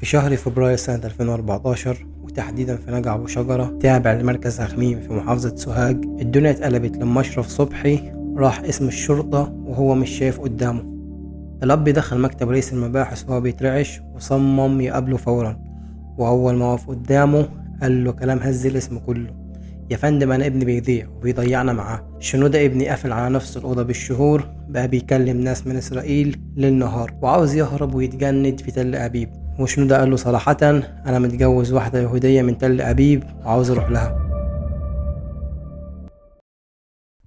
في شهر فبراير سنة 2014 وتحديدا في نجع أبو شجرة تابع لمركز أخميم في محافظة سوهاج، الدنيا اتقلبت لما أشرف صبحي راح اسم الشرطة وهو مش شايف قدامه. الأب دخل مكتب رئيس المباحث وهو بيترعش وصمم يقابله فورا، وأول ما وقف قدامه قال له كلام هز الاسم كله: يا فندم أنا ابني بيضيع وبيضيعنا معاه. شنودة ابني قافل على نفس الأوضة بالشهور، بقى بيكلم ناس من إسرائيل ليل نهار وعاوز يهرب ويتجند في تل أبيب. وشنودة قال له صراحة: أنا متجوز واحدة يهودية من تل أبيب وعاوز أروح لها.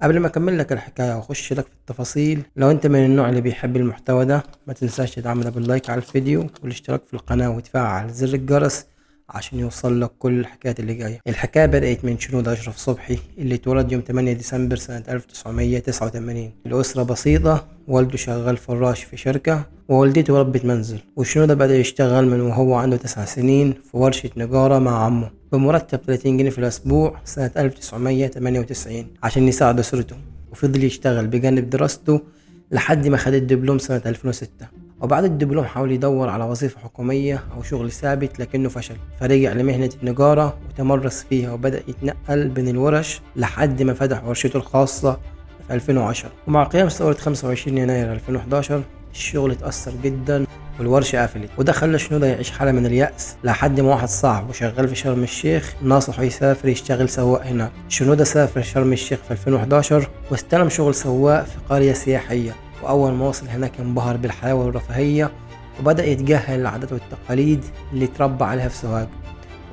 قبل ما أكمل لك الحكاية وأخش لك في التفاصيل، لو أنت من النوع اللي بيحب المحتوى ده ما تنساش تدعمنا باللايك على الفيديو والاشتراك في القناة وتفعل زر الجرس عشان يوصل لك كل الحكايات اللي جاية. الحكاية بدأت من شنودة أشرف صبحي اللي اتولد يوم 8 ديسمبر سنة 1989. الأسرة بسيطة، والده شغال فراش في شركة ووالدته ربة منزل، وشنودة بدأ يشتغل من وهو عنده 9 سنين في ورشة نجارة مع عمه بمرتب 30 جنيه في الأسبوع سنة 1998 عشان يساعد أسرته، وفضل يشتغل بجانب دراسته لحد ما خد الدبلوم سنة 2006. وبعد الدبلوم حاول يدور على وظيفة حكومية أو شغل ثابت لكنه فشل، فرجع لمهنة النجارة وتمرس فيها وبدأ يتنقل بين الورش لحد ما فتح ورشته الخاصة في 2010. ومع قيام ثورة 25 يناير 2011 الشغل اتأثر جدا والورشة قفلت، وده خلى شنودة يعيش حالة من اليأس لحد ما واحد صاحبه شغال في شرم الشيخ نصحه يسافر يشتغل سواق هناك. شنودة سافر شرم الشيخ في 2011 واستلم شغل سواق في قرية سياحية، وأول ما وصل هناك انبهر بالحياة والرفاهية وبدأ يتجاهل العادات والتقاليد اللي اتربى عليها في سوهاج،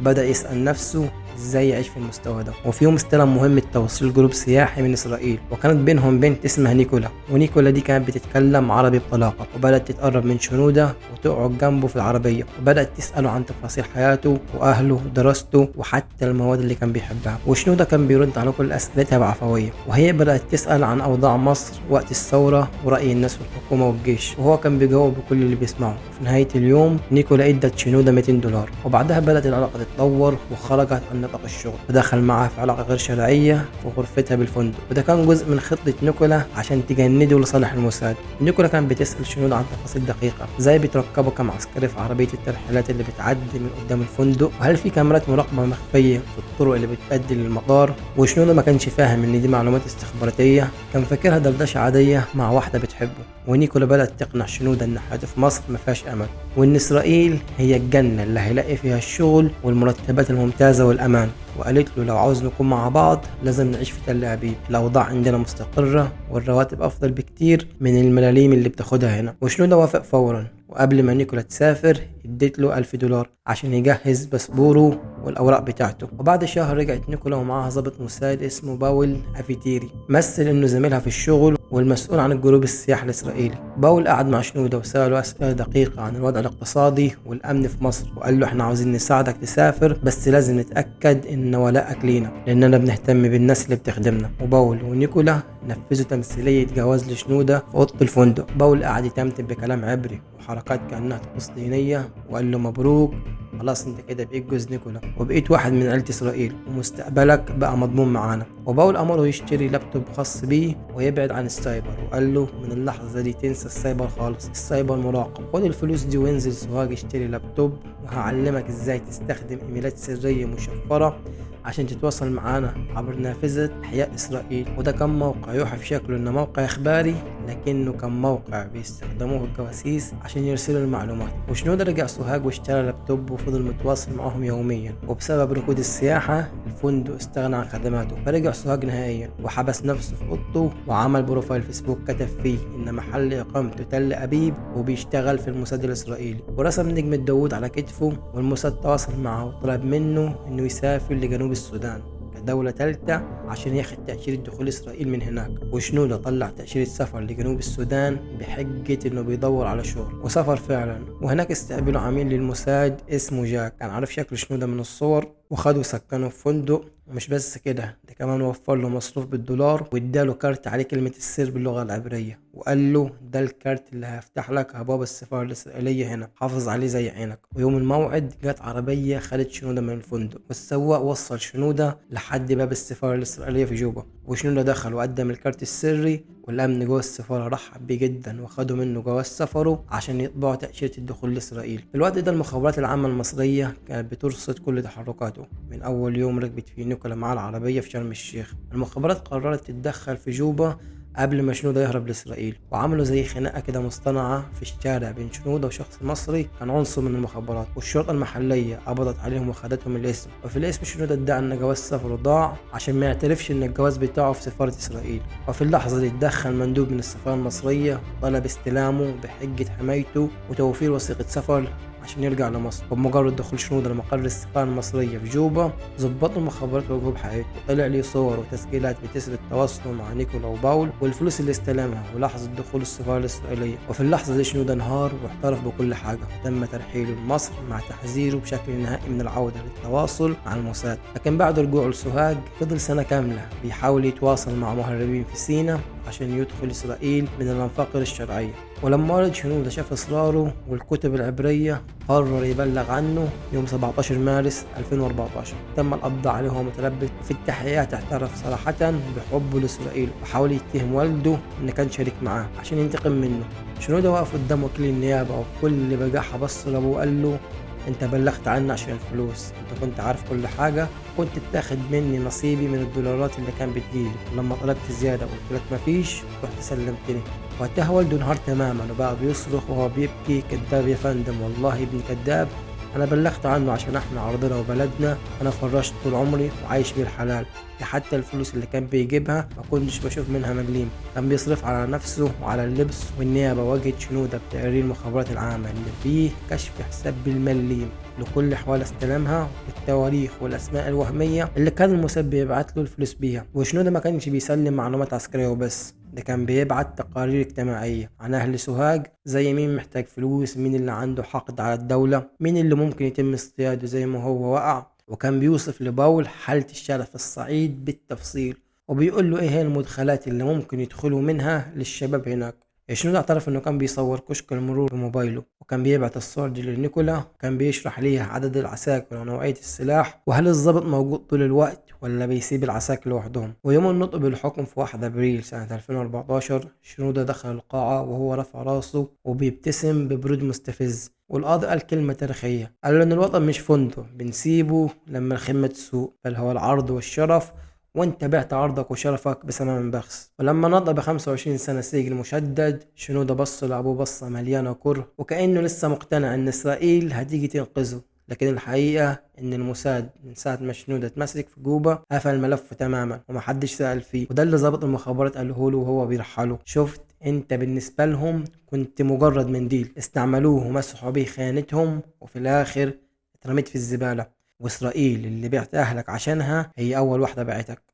وبدأ يسأل نفسه ازاي يعيش في المستوى ده. وفي يوم استلم مهمة توصيل جروب سياحي من إسرائيل، وكانت بينهم بنت اسمها نيكولا، ونيكولا دي كانت بتتكلم عربي بطلاقة، وبدأت تتقرب من شنودة وتقعد جنبه في العربية وبدأت تسأله عن تفاصيل حياته وأهله ودراسته وحتى المواد اللي كان بيحبها، وشنودة كان بيرد على كل أسئلتها بعفوية. وهي بدأت تسأل عن أوضاع مصر وقت الثورة ورأي الناس في الحكومة والجيش، وهو كان بيجاوب بكل اللي بيسمعه. في نهاية اليوم نيكولا ادت شنودة $200، وبعدها بدأت العلاقة تتطور وخرجت عن نطاق الشغل ودخل معها في علاقة غير شرعية في غرفتها بالفندق، وده كان جزء من خطة نيكولا عشان تجنده لصالح الموساد. نيكولا كانت بتسأل شنودة عن تفاصيل دقيقة زي بيتركبوا كام عسكري في عربية الترحيلات اللي بتعدي من قدام الفندق، وهل في كاميرات مراقبة مخفية في الطرق اللي بتؤدي للمطار. وشنودة ما كانش فاهم ان دي معلومات استخباراتية، كان فاكرها دردشة عادية مع واحدة بتحبه. ونيكولا بدأت تقنع شنودة ان حياته في مصر ما فيهاش امل، وان اسرائيل هي الجنة اللي هيلاقي فيها الشغل والمرتبات الممتازة والامان. وقالت له لو عاوز نكون مع بعض لازم نعيش في تل أبيب، الأوضاع عندنا مستقرة والرواتب أفضل بكتير من الملاليم اللي بتاخدها هنا. وشنودة وافق فورا، وقبل ما نيكولا تسافر اديت له $1000 عشان يجهز باسبوره والأوراق بتاعته. وبعد شهر رجعت نيكولا ومعاها ضابط موساد اسمه باول أفيتيري، مثل إنه زميلها في الشغل والمسؤول عن الجروب السياحي الإسرائيلي. باول قعد مع شنودة وسأله أسئلة دقيقة عن الوضع الاقتصادي والأمن في مصر، وقال له إحنا عاوزين نساعدك تسافر بس لازم نتأكد إن ولائك لينا لأننا بنهتم بالناس اللي بتخدمنا. وباول ونيكولا نفذوا تمثيلية جواز لشنودة في أوضة الفندق. باول قعد يتمتم بكلام عبري وحركات كأنها طقوس دينية وقال له مبروك، خلاص انت كده بقيت جوز نيكولا وبقيت واحد من عيلة اسرائيل ومستقبلك بقى مضمون معانا. وباول امره يشتري لابتوب خاص بيه ويبعد عن السايبر، وقال له من اللحظة دي تنسى السايبر خالص، السايبر مراقب، خد الفلوس دي وانزل سوهاج اشتري لابتوب وهعلمك ازاي تستخدم ايميلات سرية مشفرة عشان تتواصل معانا عبر نافذة إحياء إسرائيل. وده كان موقع يوحي في شكله إنه موقع إخباري لكنه كان موقع بيستخدموه الجواسيس عشان يرسلوا المعلومات. وشنودة رجع سوهاج واشترى لابتوب وفضل متواصل معهم يوميا، وبسبب ركود السياحة الفندق استغنى عن خدماته فرجع سوهاج نهائيا وحبس نفسه في أوضته وعمل بروفايل فيسبوك كتب فيه إن محل إقامته تل أبيب وبيشتغل في الموساد الإسرائيلي، ورسم نجمة داوود على كتفه. والموساد تواصل معه وطلب منه إنه يسافر لجنوب السودان كدولة تالتة عشان ياخد تأشيرة دخول إسرائيل من هناك. وشنودة طلع تأشيرة سفر لجنوب السودان بحجة إنه بيدور على شغل، وسافر فعلا. وهناك استقبلوا عميل للموساد اسمه جاك، كان عارف شكل شنودة من الصور وخدوا سكنه في فندق. ومش بس كده، ده كمان وفر له مصروف بالدولار واداله كارت عليه كلمة السر باللغة العبرية، وقال له ده الكارت اللي هيفتح لك أبواب السفارة الإسرائيلية هنا، حافظ عليه زي عينك. ويوم الموعد جت عربية خدت شنودة من الفندق، والسواق وصل شنودة لحد باب السفارة الإسرائيلية في جوبا. وشنودة دخل وقدم الكارت السري، والأمن جوه السفارة رحب بيه جدا وخدوا منه جواز سفره عشان يطبعوا تأشيرة الدخول لإسرائيل. في الوقت ده المخابرات العامة المصرية كانت بترصد كل تحركاته من أول يوم ركبت فيه نيكولا مع العربية في شرم الشيخ. المخابرات قررت تتدخل في جوبا قبل ما شنودة يهرب لإسرائيل، وعملوا زي خناقة كده مصطنعة في الشارع بين شنودة وشخص مصري كان عنصر من المخابرات، والشرطة المحلية قبضت عليهم وخدتهم الاسم. وفي الاسم شنودة ادعى ان جواز سفره ضاع عشان ما يعترفش ان الجواز بتاعه في سفارة إسرائيل. وفي اللحظة دي اتدخل مندوب من السفارة المصرية وطلب استلامه بحجة حمايته وتوفير وثيقة سفر عشان يرجع لمصر. وبمجرد دخول شنودة لمقر السفارة المصرية في جوبا، ظباط المخابرات واجهوه بحقيقته، وطلع ليه صور وتسجيلات بتثبت تواصله مع نيكولا وباول والفلوس اللي استلمها ولحظة دخول السفارة الإسرائيلية. وفي اللحظة دي شنودة انهار واحترف بكل حاجة، وتم ترحيله لمصر مع تحذيره بشكل نهائي من العودة للتواصل مع الموساد. لكن بعد رجوعه لسوهاج فضل سنة كاملة بيحاول يتواصل مع مهربين في سيناء عشان يدخل إسرائيل من الأنفاق غير الشرعية. ولما ولد شنودة شاف إصراره والكتب العبرية قرر يبلغ عنه يوم 17 مارس 2014. تم القبض عليه وهو متلبس، وفي التحقيقات اعترف صراحة بحبه لإسرائيل وحاول يتهم والده إن كان شريك معاه عشان ينتقم منه. شنودة وقف قدام وكيل النيابة وبكل بجاحة بص لأبوه وقال له: انت بلغت عني عشان الفلوس، انت كنت عارف كل حاجة، كنت بتاخد مني نصيبي من الدولارات اللي كان بتجيلي، ولما طلبت زيادة وقلت لك مفيش رحت سلمتني. وقتها والده انهار تماما وبقى بيصرخ وهو بيبكي: كداب يا فندم، والله ابني كداب، انا بلغت عنه عشان احنا عرضنا وبلدنا، انا فرشت طول عمري وعايش بيه الحلال، حتى الفلوس اللي كان بيجيبها ما كنتش بشوف منها مليم، كان بيصرف على نفسه وعلى اللبس. والنيابة واجهت شنودة بتقرير المخابرات العامة اللي فيه كشف حساب بالمليم لكل حوالي استلامها والتواريخ والاسماء الوهمية اللي كان الموساد بيبعت له الفلوس بيها. وشنودة ما كانش بيسلم معلومات عسكرية وبس، ده كان بيبعت تقارير اجتماعية عن أهل سوهاج، زي مين محتاج فلوس، مين اللي عنده حقد على الدولة، مين اللي ممكن يتم اصطياده زي ما هو وقع. وكان بيوصف لباول حالة الشارع في الصعيد بالتفصيل، وبيقول له ايه هي المدخلات اللي ممكن يدخلوا منها للشباب هناك. شنودة اعترف انه كان بيصور كشك المرور بموبايله، وكان بيبعت الصور دي لنيكولا، وكان بيشرح ليها عدد العساكر ونوعية السلاح، وهل الضابط موجود طول الوقت ولا بيسيب العساكر لوحدهم. ويوم النطق بالحكم في 1 ابريل سنة 2014 شنودة دخل القاعة وهو رافع راسه وبيبتسم ببرود مستفز، والقاضي قال كلمة تاريخية، قال له إن الوطن مش فندق بنسيبه لما الخدمة تسوق، بل هو العرض والشرف، وانت بعت عرضك وشرفك بثمن بخس. ولما نضى ب25 سنة سجن مشدد، شنودة بص لأبوه بصة مليانة كره وكأنه لسه مقتنع إن إسرائيل هتيجي تنقذه. لكن الحقيقة إن الموساد من ساعة ما شنودة اتمسك في جوبا قفل ملفه تماما ومحدش سأل فيه، وده اللي ضابط المخابرات قاله له وهو بيرحله: شفت، انت بالنسبة لهم كنت مجرد منديل استعملوه ومسحوا بيه خيانتهم، وفي الآخر اترميت في الزبالة، وإسرائيل اللي بعت أهلك عشانها هي أول واحدة بعتك.